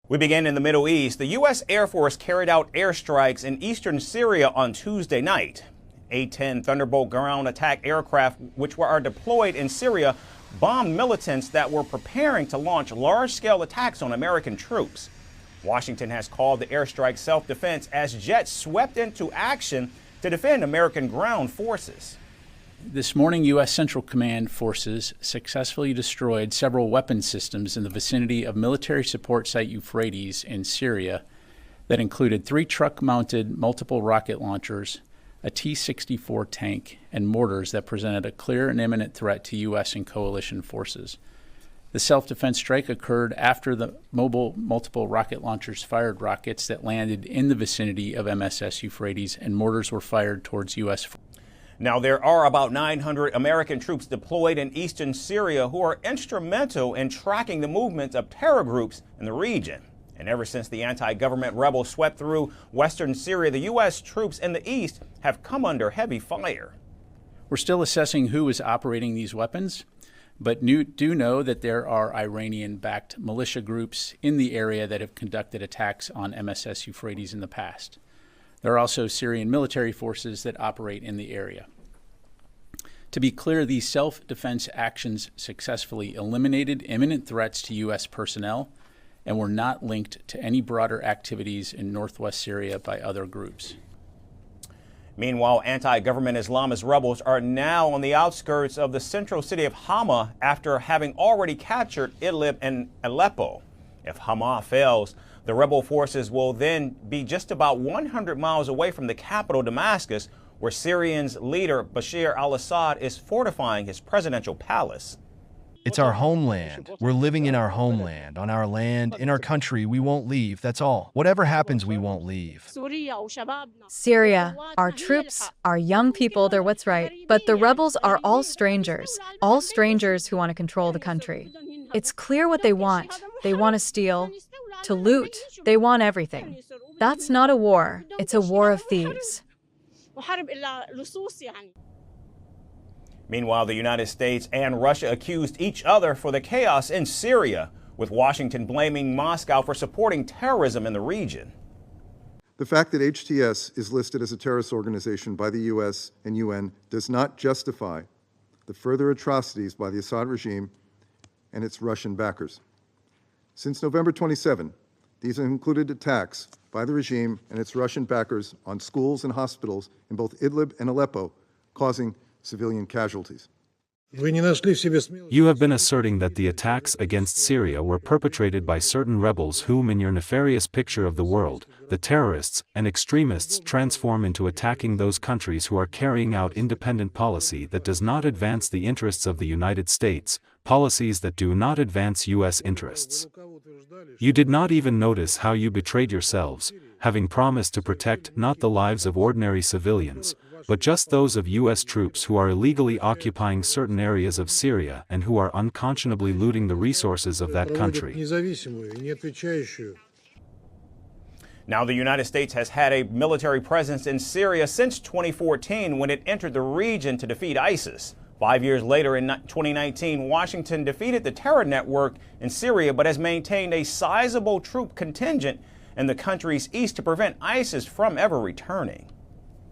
We begin in the Middle East. The U.S. Air Force carried out airstrikes in eastern Syria on Tuesday night. A-10 Thunderbolt ground attack aircraft, which are deployed in Syria, bombed militants that were preparing to launch large-scale attacks on American troops. Washington has called the airstrike self-defense as jets swept into action to defend American ground forces. This morning, U.S. Central Command forces successfully destroyed several weapon systems in the vicinity of military support site Euphrates in Syria that included 3 truck-mounted multiple rocket launchers, a T-64 tank, and mortars that presented a clear and imminent threat to U.S. and coalition forces. The self-defense strike occurred after the mobile multiple rocket launchers fired rockets that landed in the vicinity of MSS Euphrates, and mortars were fired towards U.S. forces. Now, there are about 900 American troops deployed in eastern Syria who are instrumental in tracking the movements of terror groups in the region. And ever since the anti-government rebels swept through western Syria, the U.S. troops in the east have come under heavy fire. We're still assessing who is operating these weapons, but do know that there are Iranian-backed militia groups in the area that have conducted attacks on MSS Euphrates in the past. There are also Syrian military forces that operate in the area. To be clear, these self-defense actions successfully eliminated imminent threats to U.S. personnel and were not linked to any broader activities in northwest Syria by other groups. Meanwhile, anti-government Islamist rebels are now on the outskirts of the central city of Hama after having already captured Idlib and Aleppo. If Hama fails, the rebel forces will then be just about 100 miles away from the capital, Damascus, where Syria's leader Bashar al-Assad is fortifying his presidential palace. It's our homeland. We're living in our homeland, on our land, in our country. We won't leave, that's all. Whatever happens, we won't leave. Syria, our troops, our young people, they're what's right. But the rebels are all strangers who want to control the country. It's clear what they want. They want to steal, to loot. They want everything. That's not a war. It's a war of thieves. Meanwhile, the United States and Russia accused each other for the chaos in Syria, with Washington blaming Moscow for supporting terrorism in the region. The fact that HTS is listed as a terrorist organization by the U.S. and UN does not justify the further atrocities by the Assad regime and its Russian backers. Since November 27, these have included attacks by the regime and its Russian backers on schools and hospitals in both Idlib and Aleppo, causing civilian casualties. You have been asserting that the attacks against Syria were perpetrated by certain rebels whom, in your nefarious picture of the world, the terrorists and extremists transform into attacking those countries who are carrying out independent policy that does not advance the interests of the United States, policies that do not advance U.S. interests. You did not even notice how you betrayed yourselves, having promised to protect not the lives of ordinary civilians, but just those of U.S. troops who are illegally occupying certain areas of Syria and who are unconscionably looting the resources of that country. Now, the United States has had a military presence in Syria since 2014 when it entered the region to defeat ISIS. 5 years later, in 2019, Washington defeated the terror network in Syria, but has maintained a sizable troop contingent in the country's east to prevent ISIS from ever returning.